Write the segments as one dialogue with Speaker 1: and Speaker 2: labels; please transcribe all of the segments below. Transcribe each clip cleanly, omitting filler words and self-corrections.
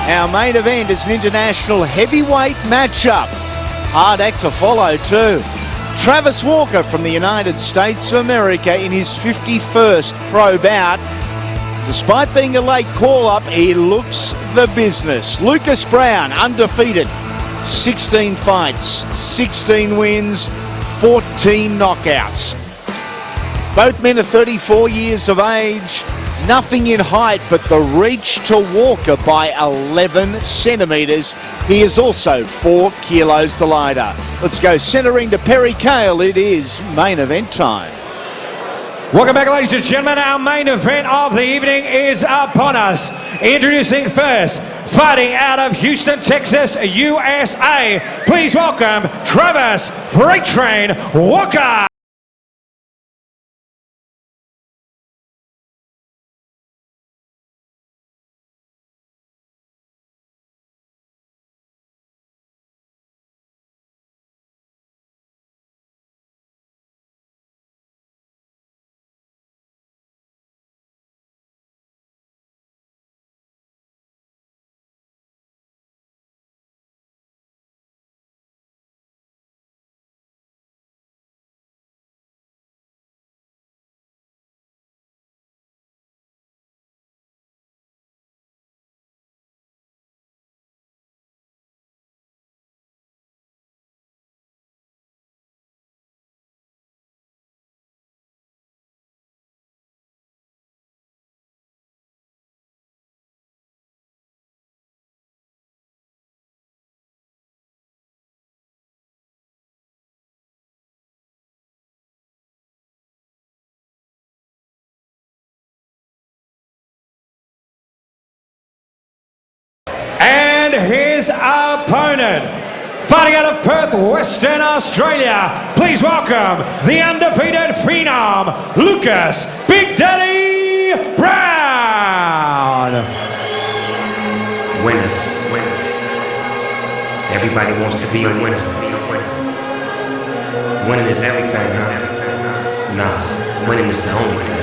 Speaker 1: Our main event is an international heavyweight matchup. Hard act to follow too. Travis Walker from the United States of America in his 51st pro bout. Despite being a late call-up, he looks the business. Lucas Browne, undefeated. 16 fights, 16 wins, 14 knockouts. Both men are 34 years of age. Nothing in height but the reach to Walker by 11 centimetres. He is also 4 kilos the lighter. Let's go centering to Perry Cale. It is main event time.
Speaker 2: Welcome back, ladies and gentlemen. Our main event of the evening is upon us. Introducing first, fighting out of Houston, Texas, USA. Please welcome Travis Freight Train Walker. And his opponent, fighting out of Perth, Western Australia, please welcome the undefeated phenom, Lucas Big Daddy Browne.
Speaker 3: Winners. Everybody wants to be a winner. Winning is everything, huh? Nah, winning is the only thing.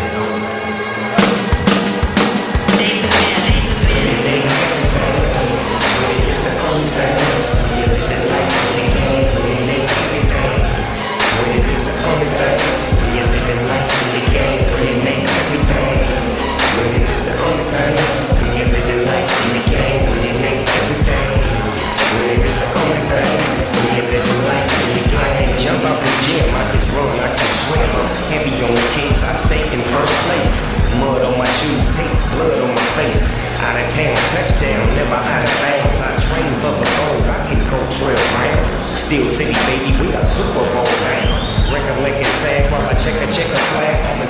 Speaker 3: Steel City, baby, we got Super Bowl now. Ring a lick and flag while I check a flag on the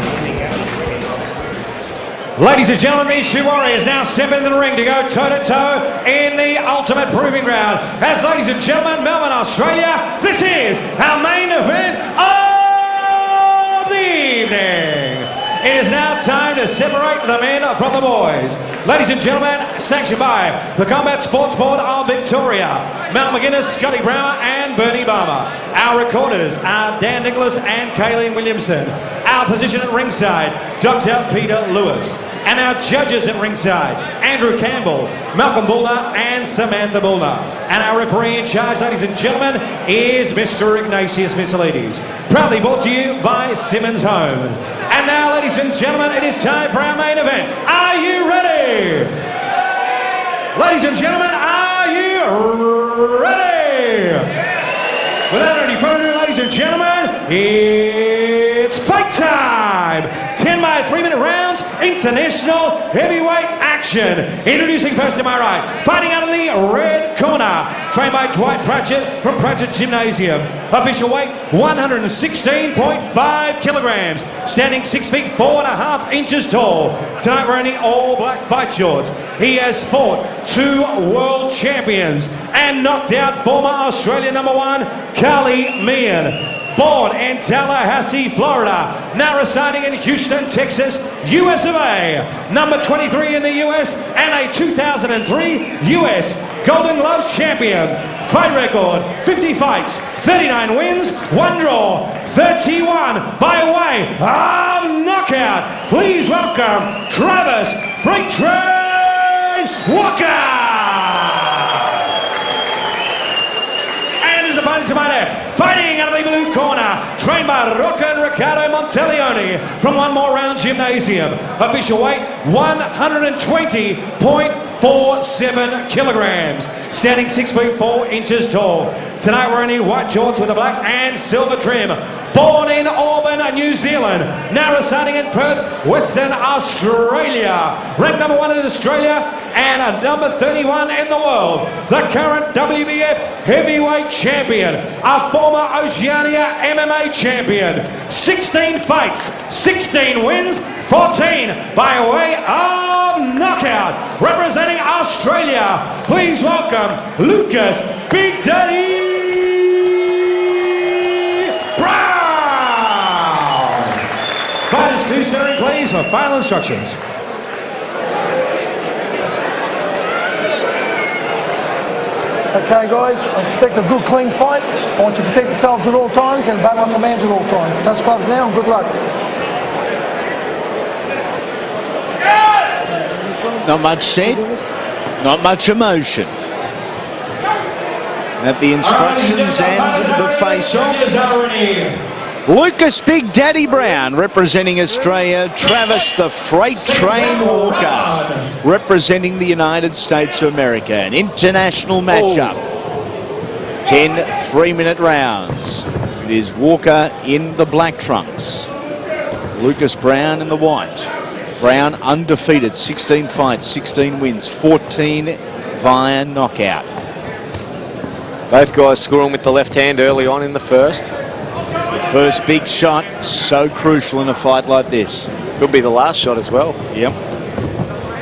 Speaker 2: Ladies and gentlemen, these two warriors now step into the ring to go toe-to-toe in the ultimate proving ground. As ladies and gentlemen, Melbourne, Australia, this is our main event of the evening. It is now time to separate the men from the boys. Ladies and gentlemen, sanctioned by the Combat Sports Board of Victoria, Mount McGuinness, Scotty Browne and Bernie Barber. Our recorders are Dan Nicholas and Kayleen Williamson. Our position at ringside, Dr. Peter Lewis. And our judges at ringside, Andrew Campbell, Malcolm Bullner and Samantha Bullner. And our referee in charge, ladies and gentlemen, is Mr. Ignatius Mitsoulides. Proudly brought to you by Simmons Home. And now, ladies and gentlemen, it is time for our main event. Are you ready? Ladies and gentlemen, are you ready? Without any further ado, ladies and gentlemen, it's fight time! 10 by 3-minute rounds, international heavyweight action. Introducing first to my right, fighting out of the red corner, trained by Dwight Pratchett from Pratchett Gymnasium. Official weight, 116.5 kilograms, standing 6 feet 4.5 inches tall. Tonight we're in all black fight shorts. He has fought 2 world champions and knocked out former Australian #1, Carly Meehan. Born in Tallahassee, Florida, now residing in Houston, Texas, US of A. Number 23 in the US and a 2003 US Golden Gloves champion. Fight record, 50 fights, 39 wins, 1 draw, 31 by way of knockout. Please welcome Travis Freight Train Walker. rockin' Riccardo Monteleone from One More Round Gymnasium. Official weight 120.47 kilograms. Standing 6 feet 4 inches tall. Tonight we're in white shorts with a black and silver trim. Born in Auburn, New Zealand. Now residing in Perth, Western Australia. Ranked number 1 in Australia and a number 31 in the world. The current WBF Heavyweight Champion. A former Oceania MMA Champion. 16 fights, 16 wins, 14 by way of knockout. Representing Australia, please welcome Lucas Big Daddy Browne. Fighters to center, please, for final instructions.
Speaker 4: Okay guys, I expect a good clean fight. I want you to protect yourselves at all times and obey my commands at all times. Touch gloves now and good luck.
Speaker 1: Not much said, not much emotion. At the instructions and the face-off. Lucas Big Daddy Browne representing Australia. Travis the Freight Train Walker representing the United States of America. An international matchup. 10 3-minute rounds. It is Walker in the black trunks. Lucas Browne in the white. Browne undefeated, 16 fights, 16 wins, 14 via knockout.
Speaker 5: Both guys scoring with the left hand early on in the first.
Speaker 1: The first big shot, so crucial in a fight like this.
Speaker 5: Could be the last shot as well.
Speaker 1: Yep.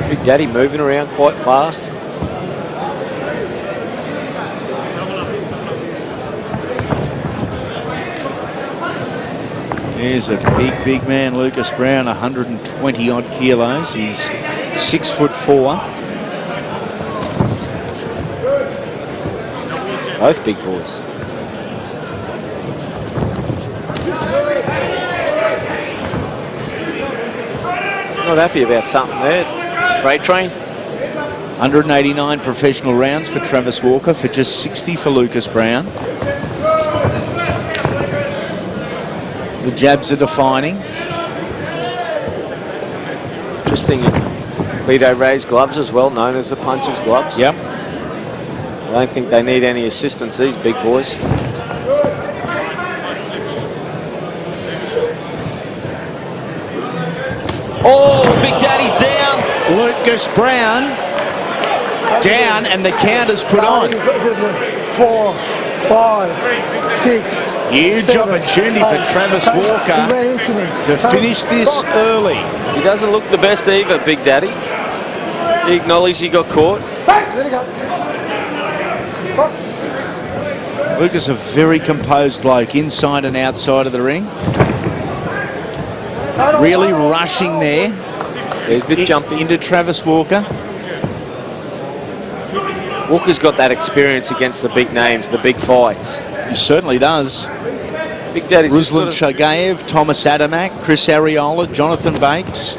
Speaker 5: Big Daddy moving around quite fast.
Speaker 1: Here's a big man, Lucas Browne, 120 odd kilos. He's 6'4".
Speaker 5: Both big boys. Not happy about something there. Freight Train.
Speaker 1: 189 professional rounds for Travis Walker, for just 60 for Lucas Browne. The jabs are defining.
Speaker 5: Interesting. Cledo raised gloves as well, known as the puncher's gloves.
Speaker 1: Yep.
Speaker 5: I don't think they need any assistance, these big boys. Oh, Big Daddy's down.
Speaker 1: Lucas Browne down, and the counter's put on.
Speaker 4: 4, 5, 6.
Speaker 1: Huge
Speaker 4: 7,
Speaker 1: opportunity for
Speaker 4: 8.
Speaker 1: Travis
Speaker 4: He
Speaker 1: Walker
Speaker 4: ran into me.
Speaker 1: to finish this
Speaker 4: Box.
Speaker 1: early.
Speaker 5: He doesn't look the best either, Big Daddy. He acknowledged he got caught.
Speaker 4: Back. Let it go. Box.
Speaker 1: Lucas, a very composed bloke, inside and outside of the ring. Really rushing there.
Speaker 5: There's a bit jumpy.
Speaker 1: Into Travis Walker.
Speaker 5: Walker's got that experience against the big names, the big fights.
Speaker 1: He certainly does.
Speaker 5: Big Daddy's
Speaker 1: Ruslan Shagayev, Thomas Adamak, Chris Ariola, Jonathan Bakes,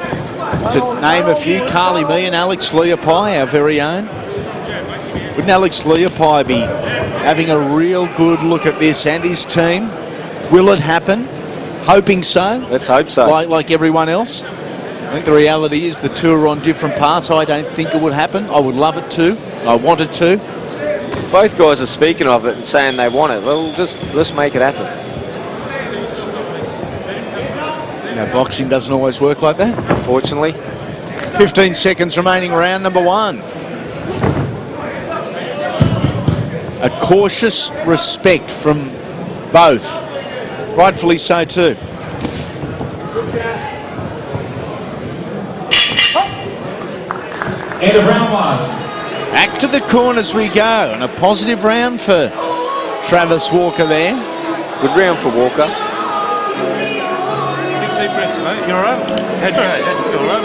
Speaker 1: to name a few. Carly Me and Alex Leopai, our very own. Wouldn't Alex Leopai be having a real good look at this and his team? Will it happen? Hoping so.
Speaker 5: Let's hope so.
Speaker 1: Like everyone else. I think the reality is the two are on different paths. I don't think it would happen. I would love it to. I want it to.
Speaker 5: Both guys are speaking of it and saying they want it. Well, let's make it happen.
Speaker 1: Now, boxing doesn't always work like that.
Speaker 5: Unfortunately.
Speaker 1: 15 seconds remaining, round number 1. A cautious respect from both. Rightfully so too.
Speaker 2: End of round 1.
Speaker 1: Back to the corners we go, and a positive round for Travis Walker there.
Speaker 5: Good round for Walker.
Speaker 6: Big deep breaths, mate. You all right? How'd you feel, right?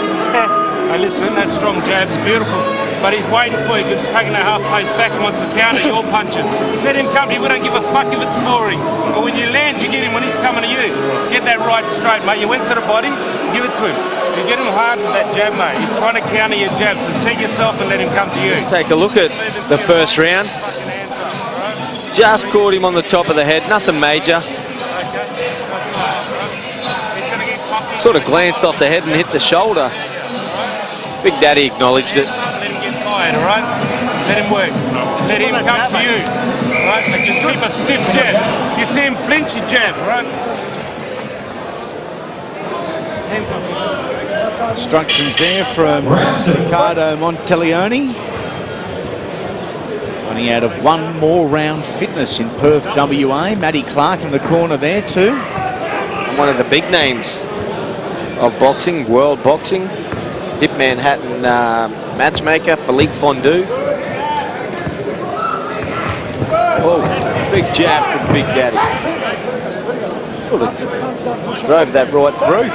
Speaker 6: Hey, listen, that strong jab's beautiful. But he's waiting for you because he's taking a half pace back and wants to counter your punches. Let him come to you. We don't give a fuck if it's boring. But when you land, you get him when he's coming to you. Get that right straight, mate. You went to the body, give it to him. You get him hard with that jab, mate. He's trying to counter your jab, so set yourself and let him come to you.
Speaker 5: Let's take a look at the first round. Just caught him on the top of the head. Nothing major. Sort of glanced off the head and hit the shoulder. Big Daddy acknowledged it.
Speaker 6: Let him get tired, all right? Let him work. Let him come to you, all right? And just keep a stiff jab. You see him flinch, you jab, all right?
Speaker 1: Instructions there from Ricardo Monteleone. Running out of one more round fitness in Perth, WA. Matty Clark in the corner there too.
Speaker 5: And one of the big names of boxing, world boxing. Hip Manhattan matchmaker, Philippe Fondue. Oh, big jab from Big Daddy. Sort of drove that right through.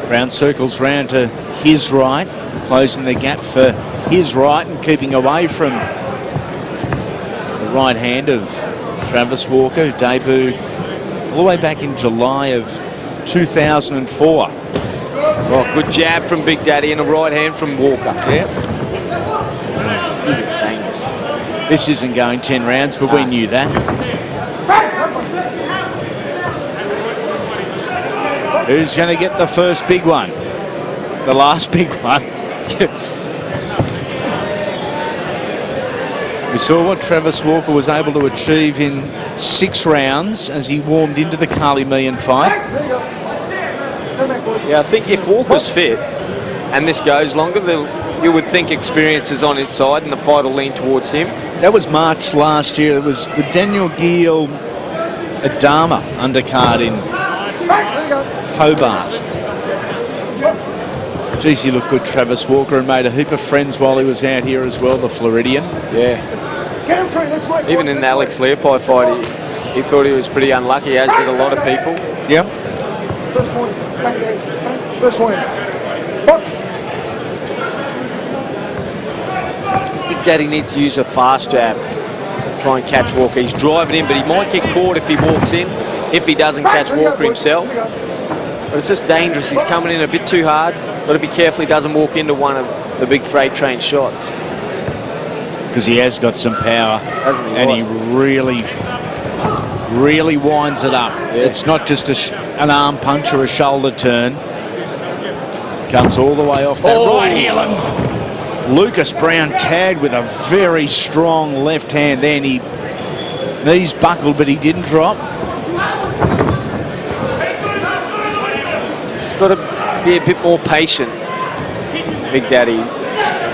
Speaker 1: Browne circles round to his right, closing the gap for his right and keeping away from the right hand of Travis Walker, who debuted all the way back in July of 2004.
Speaker 5: Oh, good jab from Big Daddy and a right hand from Walker.
Speaker 1: Yep.
Speaker 5: Jeez, it's dangerous.
Speaker 1: This isn't going 10 rounds, but we knew that. Who's going to get the first big one? The last big one. We saw what Travis Walker was able to achieve in 6 rounds as he warmed into the Carly Meehan fight.
Speaker 5: Yeah, I think if Walker's fit and this goes longer, you would think experience is on his side and the fight will lean towards him.
Speaker 1: That was March last year. It was the Daniel Giel Adama undercard in Hobart. Geez, he looked good, Travis Walker, and made a heap of friends while he was out here as well, the Floridian.
Speaker 5: Yeah. Even in the Alex Leopold fight, he thought he was pretty unlucky, as did a lot of people.
Speaker 1: Yep.
Speaker 4: First one. Box.
Speaker 5: Big Daddy needs to use a fast jab. Try and catch Walker. He's driving in, but he might get caught if he walks in, if he doesn't catch Walker himself. But it's just dangerous. He's coming in a bit too hard. Got to be careful he doesn't walk into one of the big freight train shots.
Speaker 1: Because he has got some power,
Speaker 5: hasn't he?
Speaker 1: And he really winds it up.
Speaker 5: Yeah.
Speaker 1: It's not just an arm punch or a shoulder turn. Comes all the way off that right heel. And Lucas Browne tagged with a very strong left hand then. He knees buckled, but he didn't drop.
Speaker 5: He's got to be a bit more patient, Big Daddy.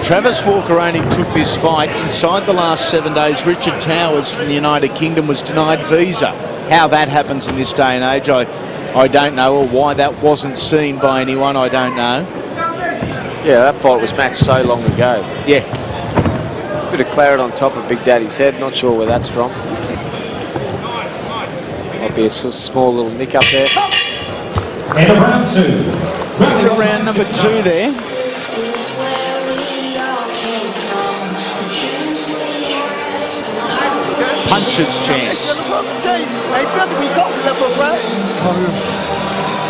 Speaker 1: Travis Walker only took this fight inside the last 7 days. Richard Towers from the United Kingdom was denied visa. How that happens in this day and age, I don't know, or why that wasn't seen by anyone, I don't know.
Speaker 5: Yeah, that fight was matched so long ago.
Speaker 1: Yeah.
Speaker 5: Bit of claret on top of Big Daddy's head. Not sure where that's from. Might be a small little nick up there.
Speaker 2: And a round 2.
Speaker 1: Round number 2 there. Puncher's chance.
Speaker 7: Hey, Philly, we go left hook, right?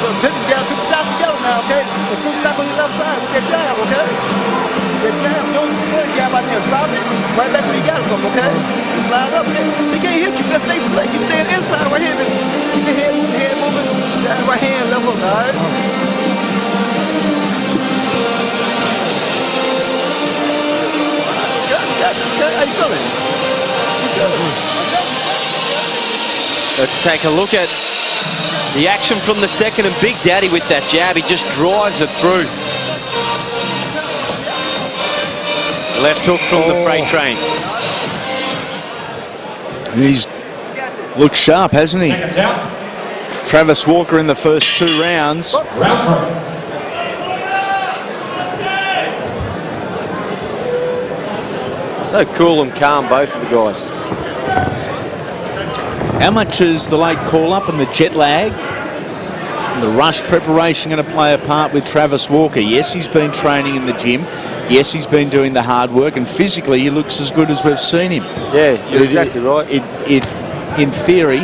Speaker 7: So pick the sides together now, okay? The push back on your left side with that jab, okay? That jab, don't put a jab out there, drop it right back where you got it from, okay? Just line up, okay? They can't hit you, just stay slick. You stay inside right here, keep your head moving. Right hand, left hook, all right? How you feeling?
Speaker 5: Let's take a look at the action from the second, and Big Daddy with that jab, he just drives it through. Left hook from the freight train.
Speaker 1: He's looked sharp, hasn't he?
Speaker 2: Seconds out.
Speaker 1: Travis Walker in the first 2 rounds.
Speaker 2: Round 3.
Speaker 5: So cool and calm, both of the guys.
Speaker 1: How much is the late call-up and the jet lag and the rush preparation going to play a part with Travis Walker? Yes, he's been training in the gym. Yes, he's been doing the hard work, and physically he looks as good as we've seen him.
Speaker 5: Yeah, you're exactly right.
Speaker 1: In theory,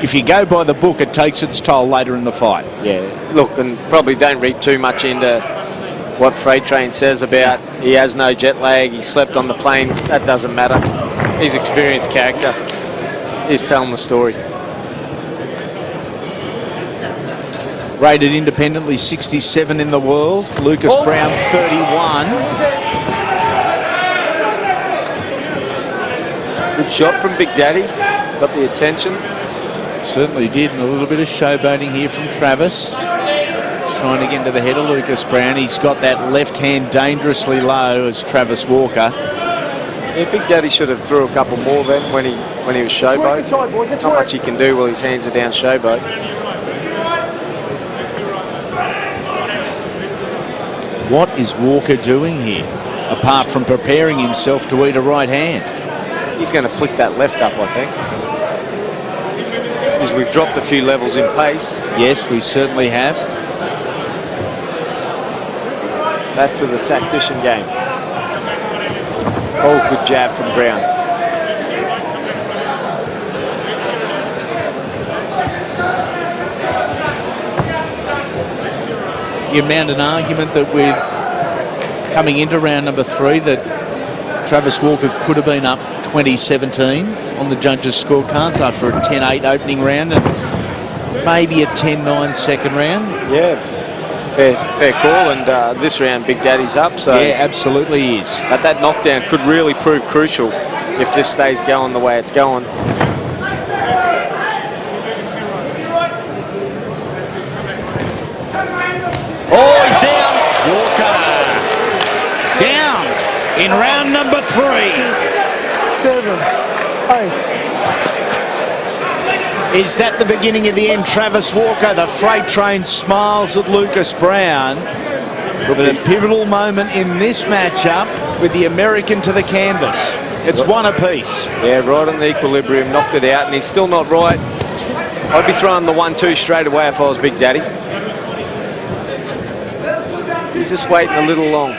Speaker 1: if you go by the book, it takes its toll later in the fight.
Speaker 5: Yeah, look, and probably don't read too much into what Freight Train says about he has no jet lag, he slept on the plane. That doesn't matter. He's experienced character. He's telling the story.
Speaker 1: Rated independently 67 in the world. Lucas Browne 31.
Speaker 5: Good shot from Big Daddy. Got the attention.
Speaker 1: Certainly did, and a little bit of showboating here from Travis. Trying to get into the head of Lucas Browne. He's got that left hand dangerously low as Travis Walker.
Speaker 5: Yeah, Big Daddy should have threw a couple more then when he was showboat. Not much he can do while his hands are down showboat.
Speaker 1: What is Walker doing here, apart from preparing himself to eat a right hand?
Speaker 5: He's going to flick that left up, I think. Because we've dropped a few levels in pace.
Speaker 1: Yes, we certainly have.
Speaker 5: Back to the tactician game. Oh, good jab from Browne.
Speaker 1: You mount an argument that with coming into round number 3 that Travis Walker could have been up 2017 on the judges' scorecards after a 10-8 opening round and maybe a 10-9 second round.
Speaker 5: Yeah, fair call, and this round Big Daddy's up. So
Speaker 1: yeah, absolutely is.
Speaker 5: But that knockdown could really prove crucial if this stays going the way it's going.
Speaker 1: Oh, he's down. Walker down in round number 3.
Speaker 4: 7, 8.
Speaker 1: Is that the beginning of the end? Travis Walker, the freight train, smiles at Lucas Browne. But a pivotal moment in this matchup with the American to the canvas. It's one apiece.
Speaker 5: Yeah, right on the equilibrium, knocked it out, and he's still not right. I'd be throwing the 1-2 straight away if I was Big Daddy. He's just waiting a little long.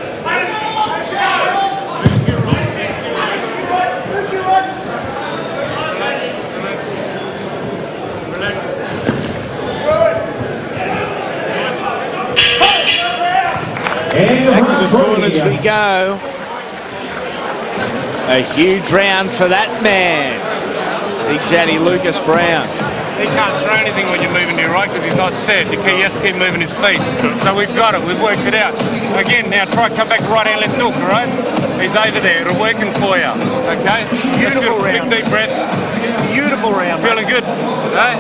Speaker 1: Back to the corners we go. A huge round for that man, Big Daddy Lucas Browne.
Speaker 6: He can't throw anything when you're moving to your right because he's not set. He has to keep moving his feet. So we've got it. We've worked it out. Again, now try come back right hand, left hook, all right? He's over there. It'll working for you, okay?
Speaker 7: Beautiful round.
Speaker 6: Big deep breaths.
Speaker 7: Beautiful round.
Speaker 6: Feeling good, eh?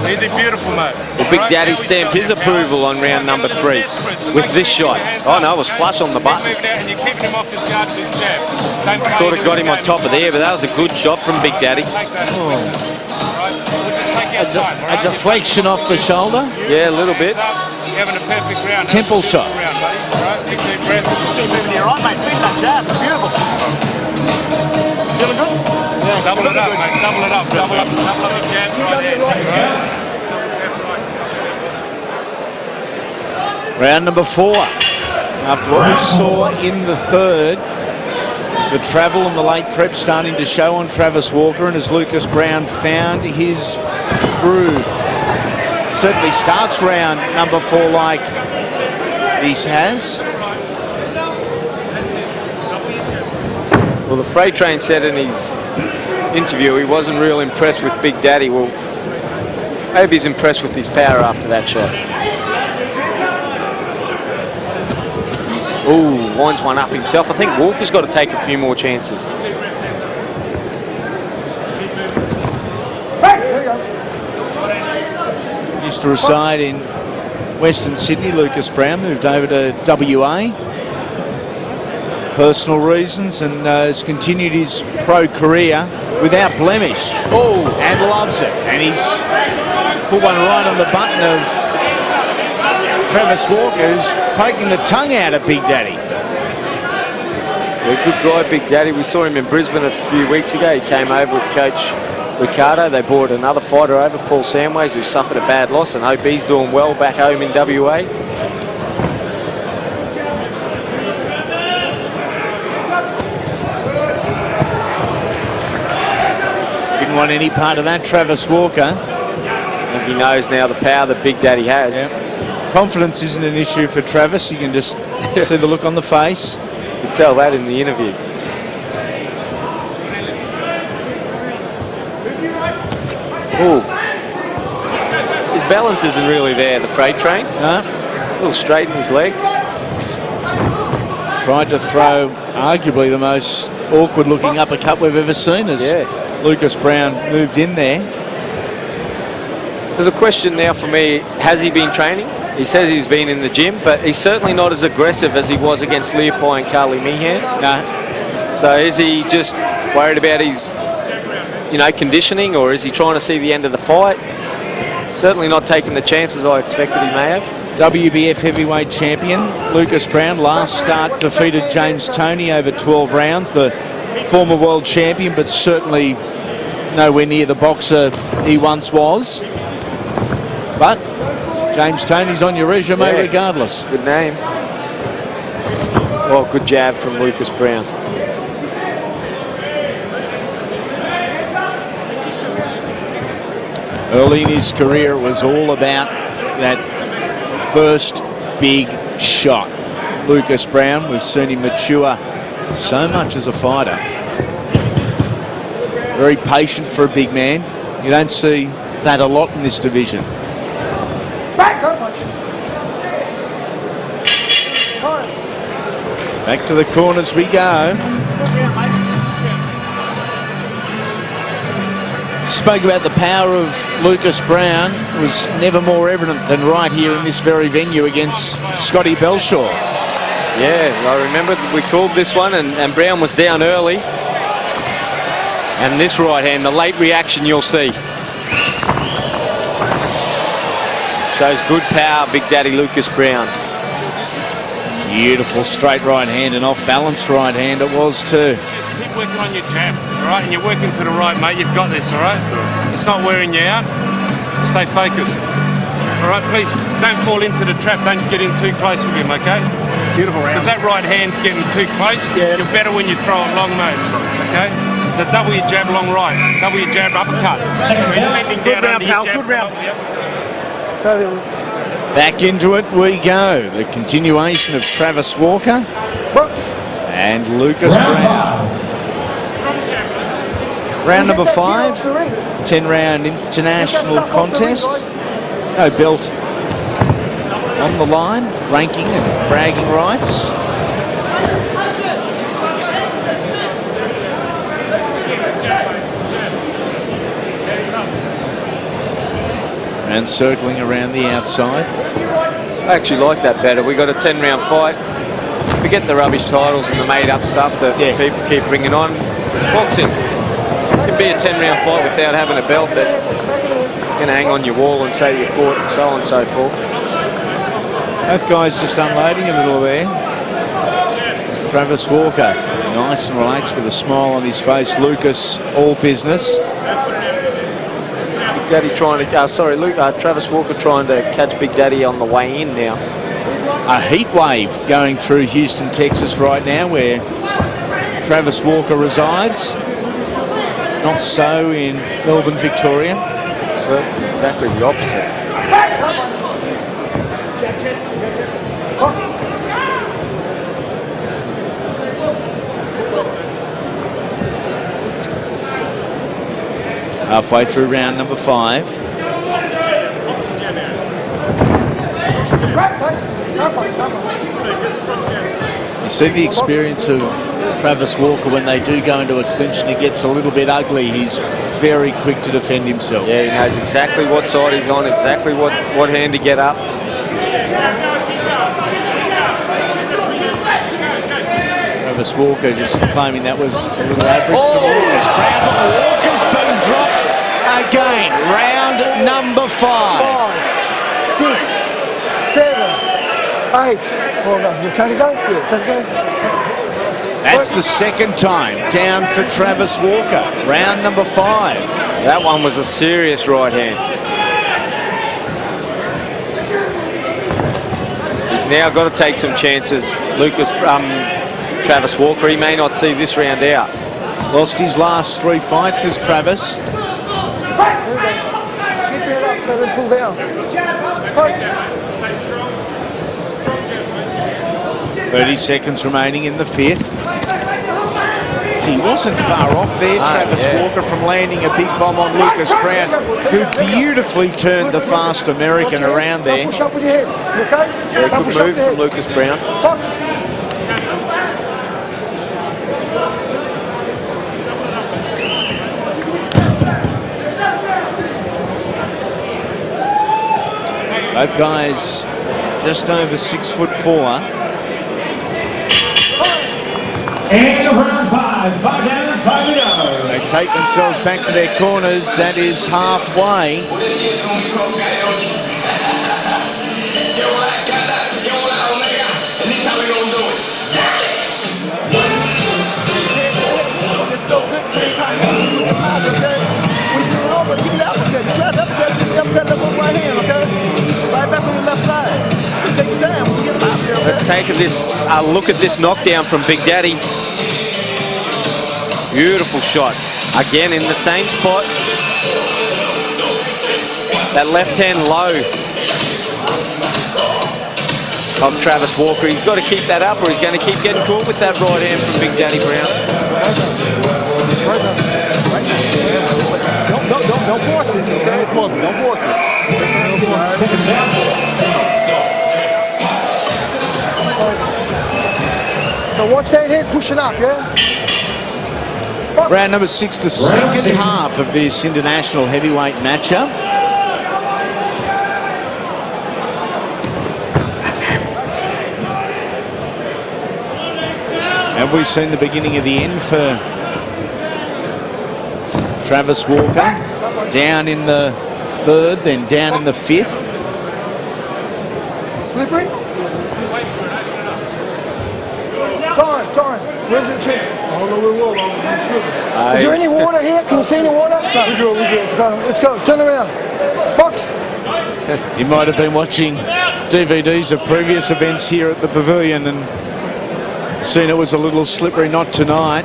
Speaker 6: He did beautiful, mate.
Speaker 5: Well, Big Daddy stamped his approval on round number 3 with this shot. Oh no, it was flush on the button.
Speaker 6: And you're keeping him off his guard with his jab.
Speaker 5: Thought it got him on top of there, but that was a good shot from Big Daddy.
Speaker 1: A deflection off the shoulder.
Speaker 5: Yeah, a little bit.
Speaker 6: You're having a perfect round.
Speaker 1: Temple shot.
Speaker 6: Round, buddy. All right, big deep breath.
Speaker 7: Still moving here, right, mate? Feed that jab. Beautiful. Feeling good? Yeah.
Speaker 6: Double it up, mate. Double it up. Double up your jab. Right there. Right.
Speaker 1: Round number 4. After what we saw in the 3rd, is the travel and the late prep starting to show on Travis Walker, and as Lucas Browne found his groove. Certainly starts round number 4 like this has.
Speaker 5: Well, the freight train said in his interview he wasn't real impressed with Big Daddy. Well, maybe he's impressed with his power after that shot. Ooh, winds one up himself. I think Walker's got to take a few more chances.
Speaker 1: Used to reside in Western Sydney. Lucas Browne moved over to WA. Personal reasons, and has continued his pro career without blemish. Oh, and loves it. And he's put one right on the button of Travis Walker, who's poking the tongue out of Big Daddy.
Speaker 5: Yeah, good guy, Big Daddy. We saw him in Brisbane a few weeks ago. He came over with Coach Ricardo. They brought another fighter over, Paul Samways, who suffered a bad loss, and hope he's doing well back home in WA.
Speaker 1: Didn't want any part of that, Travis Walker.
Speaker 5: I think he knows now the power that Big Daddy has.
Speaker 1: Yep. Confidence isn't an issue for Travis. You can just see the look on the face.
Speaker 5: You could tell that in the interview. Ooh. His balance isn't really there, the freight train.
Speaker 1: No.
Speaker 5: A little straight in his legs.
Speaker 1: Tried to throw arguably the most awkward looking uppercut we've ever seen as Lucas Browne moved in there.
Speaker 5: There's a question now for me, has he been training? He says he's been in the gym, but he's certainly not as aggressive as he was against Leopold and Carly Meehan.
Speaker 1: No.
Speaker 5: So is he just worried about his, conditioning, or is he trying to see the end of the fight? Certainly not taking the chances I expected he may have.
Speaker 1: WBF Heavyweight Champion Lucas Browne last start defeated James Toney over 12 rounds, the former world champion, but certainly nowhere near the boxer he once was. But James Toney's on your resume regardless.
Speaker 5: Good name. Well, good jab from Lucas Browne.
Speaker 1: Early in his career, it was all about that first big shot. Lucas Browne, we've seen him mature so much as a fighter. Very patient for a big man. You don't see that a lot in this division. Back to the corners we go. Spoke about the power of Lucas Browne. It was never more evident than right here in this very venue against Scotty Belshaw.
Speaker 5: Yeah, I remember we called this one and Browne was down early. And this right hand, the late reaction you'll see. Shows good power, Big Daddy Lucas Browne.
Speaker 1: Beautiful straight right hand and off-balance right hand it was too.
Speaker 6: Keep working on your jab, all right? And you're working to the right, mate. You've got this, all right? It's not wearing you out. Stay focused. All right, please, don't fall into the trap. Don't get in too close with him, okay?
Speaker 7: Beautiful round.
Speaker 6: Because that right hand's getting too close.
Speaker 7: Yeah.
Speaker 6: You're better when you throw it long, mate, okay? The double your jab, long right. Double your jab, uppercut.
Speaker 7: Good round, pal. Good round.
Speaker 1: Back into it we go. The continuation of Travis Walker and Lucas Browne. Round number 5, 10-round international contest. No belt on the line, ranking and bragging rights. And circling around the outside.
Speaker 5: I actually like that better. We got a 10-round fight. Forget the rubbish titles and the made-up stuff that people keep bringing on. It's boxing. It can be a 10-round fight without having a belt that you're going to hang on your wall and say you fought, and so on and so forth.
Speaker 1: Both guys just unloading a little there. Travis Walker, nice and relaxed with a smile on his face. Lucas, all business.
Speaker 5: Big Daddy trying to, Travis Walker trying to catch Big Daddy on the way in now.
Speaker 1: A heat wave going through Houston, Texas right now where Travis Walker resides. Not so in Melbourne, Victoria.
Speaker 5: So exactly the opposite.
Speaker 1: Halfway through round number 5. You see the experience of Travis Walker when they do go into a clinch and it gets a little bit ugly. He's very quick to defend himself.
Speaker 5: Yeah, he knows exactly what side he's on, exactly what hand to get up.
Speaker 1: Travis Walker just claiming that was a little average. Walker's been dropped again. Round number 5.
Speaker 4: 5, 6, 7, 8. Well done. You can go? Yeah, can go.
Speaker 1: That's the second time down for Travis Walker. Round number 5.
Speaker 5: That one was a serious right hand. He's now got to take some chances. Travis Walker, he may not see this round out.
Speaker 1: Lost his last 3 fights as Travis.
Speaker 4: Keep it up so they pull down.
Speaker 1: 30 seconds remaining in the 5th. He wasn't far off there, Travis Walker, from landing a big bomb on Lucas Browne, who beautifully turned the fast American around there.
Speaker 4: Push up with your head, okay?
Speaker 5: Very good move from Lucas Browne.
Speaker 4: Box.
Speaker 1: Both guys just over 6'4".
Speaker 2: And round 5, 5 down, 5 to go.
Speaker 1: They take themselves back to their corners. That is halfway.
Speaker 7: It's no good clean combination with the mouth, okay? When you do over, give me the uppercut. You try the uppercut, you uppercut left hook right hand, okay? Right back on your left side. But take your time when you get them out there, okay?
Speaker 5: Let's take a look at this knockdown from Big Daddy. Beautiful shot. Again in the same spot. That left hand low of Travis Walker. He's got to keep that up or he's going to keep getting caught with that right hand from Big Daddy Browne.
Speaker 7: Don't force it, okay? Don't force it.
Speaker 4: So watch that head pushing up, yeah?
Speaker 1: Round number 6, the second half of this international heavyweight matchup. Have we seen the beginning of the end for Travis Walker? Down in the 3rd, then down in the 5th.
Speaker 4: Slippery? Time. Where's it to? I don't know where we're going. Is there any water here? Can you see any water? No, we're good. Okay, let's go. Turn around. Box.
Speaker 1: You might have been watching DVDs of previous events here at the Pavilion and seen it was a little slippery. Not tonight.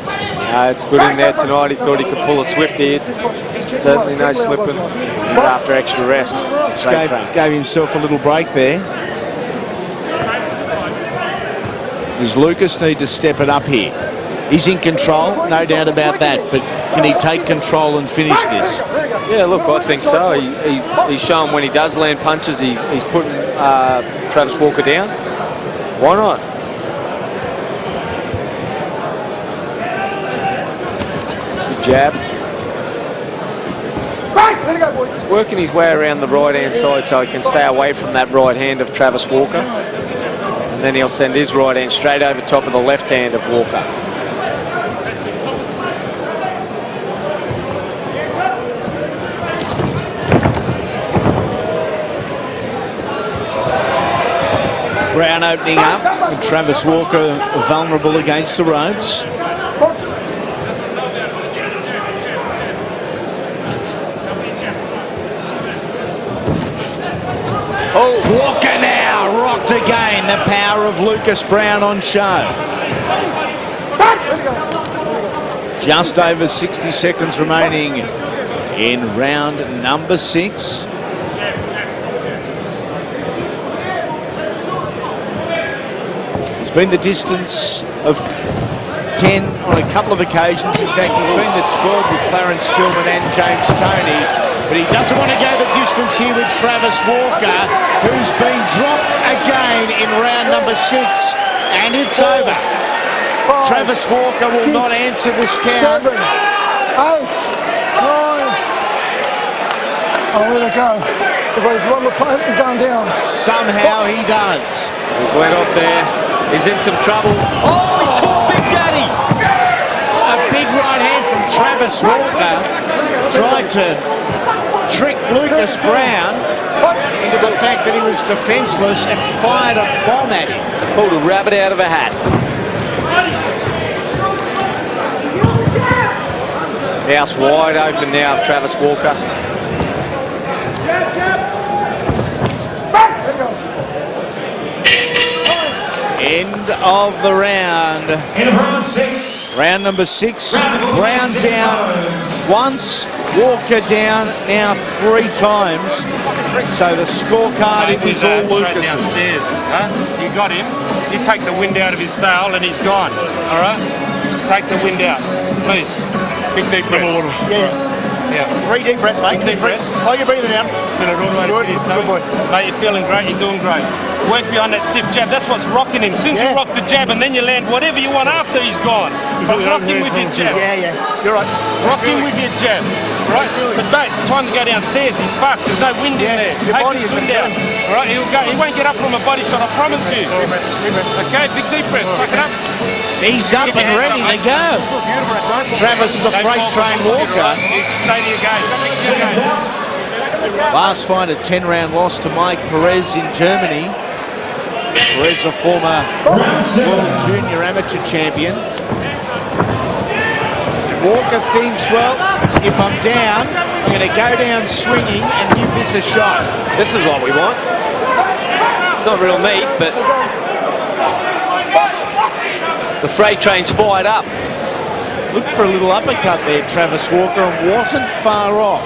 Speaker 5: It's good in there tonight. He thought he could pull a Swifty. Certainly no slipping. He's after extra rest.
Speaker 1: Gave himself a little break there. Does Lucas need to step it up here? He's in control, no doubt about that, but can he take control and finish this?
Speaker 5: Yeah, look, I think so. He's shown when he does land punches, he's putting Travis Walker down. Why not? Good jab. He's working his way around the right-hand side so he can stay away from that right hand of Travis Walker. And then he'll send his right hand straight over top of the left hand of Walker.
Speaker 1: Browne opening up, and Travis Walker vulnerable against the ropes. Oh, Walker now rocked again. The power of Lucas Browne on show. Just over 60 seconds remaining in round number 6. It's been the distance of 10 on a couple of occasions. In fact, he's been the 12 with Clarence Tillman and James Toney. But he doesn't want to go the distance here with Travis Walker, who's been dropped again in round number 6. And it's over. Travis Walker will not answer this count.
Speaker 4: 7, 8, 9. Oh, where'd it go? If I run the punt and gone down.
Speaker 1: Somehow he does.
Speaker 5: He's let off there. He's in some trouble. Oh, he's caught Big Daddy.
Speaker 1: A big right hand from Travis Walker. Tried to trick Lucas Browne into the fact that he was defenceless and fired a bomb at him.
Speaker 5: Pulled a rabbit out of a hat. House wide open now of Travis Walker.
Speaker 1: End of the round.
Speaker 2: End of round 6.
Speaker 1: Round number 6. Browne down once, Walker down now 3 times. So the scorecard, it was all Lucas's.
Speaker 6: Downstairs, huh? You got him. You take the wind out of his sail and he's gone. All right? Take the wind out. Please. Big deep breaths. Yeah.
Speaker 8: 3 deep breaths, mate.
Speaker 6: Big deep breaths.
Speaker 8: Slow your breathing down.
Speaker 6: Feel it all the way to your stomach. Mate, you're feeling great. You're doing great. Work behind that stiff jab. That's what's rocking him. Since you rock the jab and then you land whatever you want after he's gone. But rock him with your jab.
Speaker 8: Yeah. You're right.
Speaker 6: Rock him with your jab. Right? But mate, time to go downstairs. He's fucked. There's no wind in there. Take this wind down. Right? He'll go. He won't get up from a body shot. I promise you. Okay? Big deep breath. Suck it up.
Speaker 1: He's up and ready to go. Travis the Freight Train Walker.
Speaker 6: Stay to your game.
Speaker 1: Last fight, a 10-round loss to Mike Perez in Germany. Perez, a former World Junior Amateur Champion. Walker thinks, well, if I'm down, I'm going to go down swinging and give this a shot.
Speaker 5: This is what we want. It's not real neat, but the Freight Train's fired up.
Speaker 1: Looked for a little uppercut there, Travis Walker, and wasn't far off.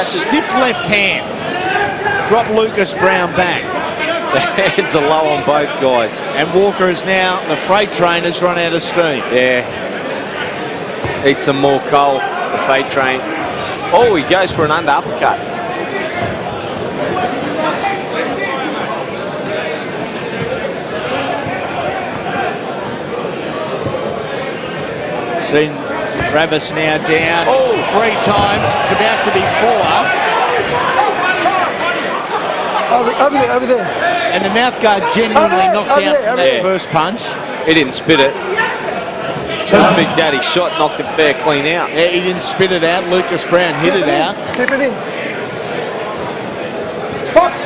Speaker 1: Stiff left hand. Dropped Lucas Browne back.
Speaker 5: The hands are low on both guys.
Speaker 1: And Walker is now, the Freight Train has run out of steam.
Speaker 5: Yeah. Eat some more coal, the Freight Train. Oh, he goes for an under uppercut.
Speaker 1: Seen Travis now down 3 times. It's about to be 4.
Speaker 4: Over there.
Speaker 1: And the mouth guard genuinely knocked out from that first punch.
Speaker 5: He didn't spit it. Big Daddy shot knocked it fair clean out.
Speaker 1: Yeah, he didn't spit it out. Lucas Browne hit it out.
Speaker 4: Keep it in. Box.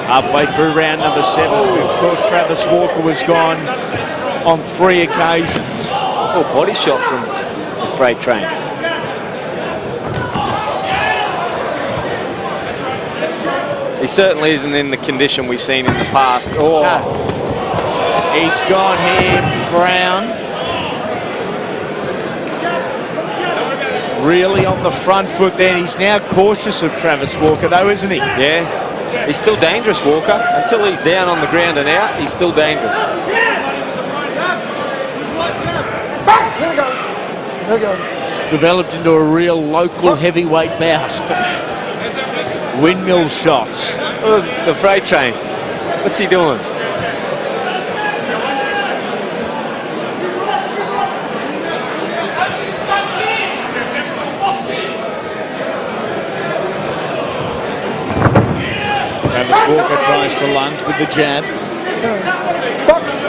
Speaker 1: Halfway through round number 7, we thought Travis Walker was gone on 3 occasions.
Speaker 5: Oh, body shot from the Freight Train. He certainly isn't in the condition we've seen in the past. Oh,
Speaker 1: he's gone here, Browne. Really on the front foot there. He's now cautious of Travis Walker though, isn't he?
Speaker 5: Yeah. He's still dangerous, Walker. Until he's down on the ground and out, he's still dangerous.
Speaker 4: There we go.
Speaker 1: It's developed into a real local heavyweight bout. Windmill shots.
Speaker 5: Oh, the Freight Train. What's he doing?
Speaker 1: Travis Walker tries to lunge with the jab.
Speaker 4: Box.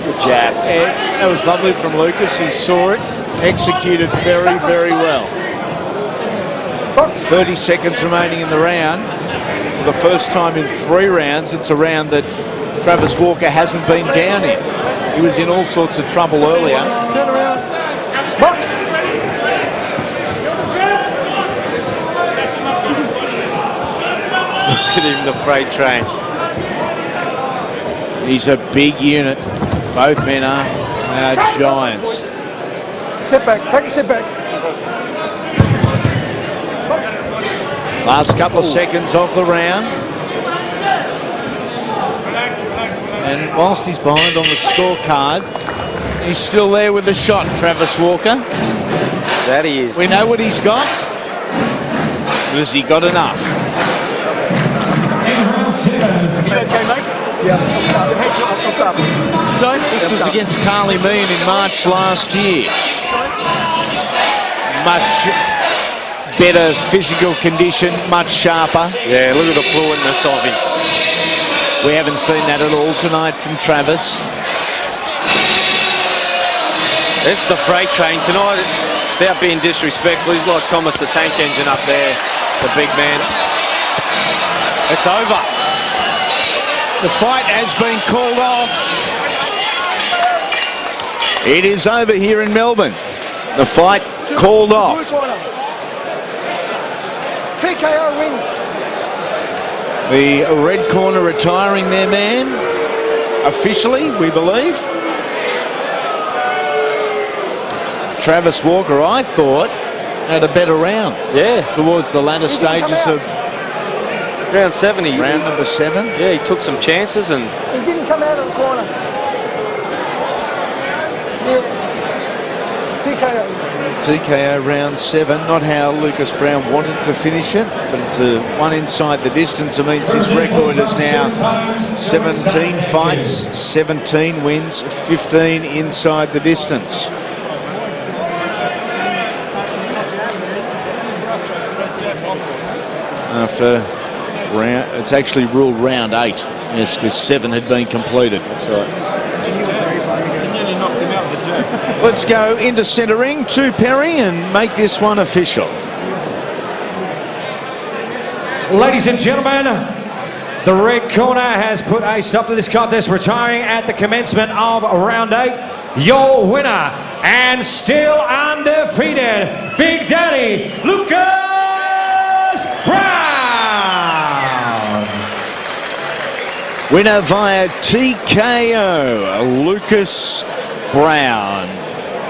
Speaker 5: Good jab.
Speaker 1: Yeah, that was lovely from Lucas. He saw it, executed very, very well. 30 seconds remaining in the round. For the first time in 3 rounds, it's a round that Travis Walker hasn't been down in. He was in all sorts of trouble earlier.
Speaker 4: Turn around. Box.
Speaker 5: Look at him, the Freight Train.
Speaker 1: He's a big unit. Both men are giants.
Speaker 4: Step back. Take a step back.
Speaker 1: Last couple of seconds of the round. And whilst he's behind on the scorecard, he's still there with a shot, Travis Walker.
Speaker 5: That he is.
Speaker 1: We know what he's got. Has he got enough?
Speaker 7: You okay, mate?
Speaker 4: Yeah.
Speaker 7: Your head's up. Sorry?
Speaker 1: This was against Carly Mean in March last year. Much better physical condition, much sharper.
Speaker 5: Yeah, look at the fluidness of him.
Speaker 1: We haven't seen that at all tonight from Travis.
Speaker 5: It's the Freight Train tonight. Without being disrespectful, he's like Thomas the Tank Engine up there, the big man. It's over.
Speaker 1: The fight has been called off. It is over here in Melbourne. The fight called off.
Speaker 4: TKO win.
Speaker 1: The red corner retiring their man, officially, we believe. Travis Walker, I thought, had a better round.
Speaker 5: Yeah.
Speaker 1: Towards the latter stages of
Speaker 5: round 7.
Speaker 1: round number 7.
Speaker 5: Yeah, he took some chances and...
Speaker 4: He didn't come out of the corner. Yeah. TKO.
Speaker 1: TKO round 7. Not how Lucas Browne wanted to finish it, but it's a one inside the distance. It means his record is now 17 fights, 17 wins, 15 inside the distance. After round, it's actually ruled round 8. Yes, because 7 had been completed. That's right. Let's go into centre ring to Perry and make this one official.
Speaker 2: Ladies and gentlemen, the red corner has put a stop to this contest, retiring at the commencement of round 8. Your winner and still undefeated, Big Daddy Lucas Browne.
Speaker 1: Winner via TKO, Lucas Browne.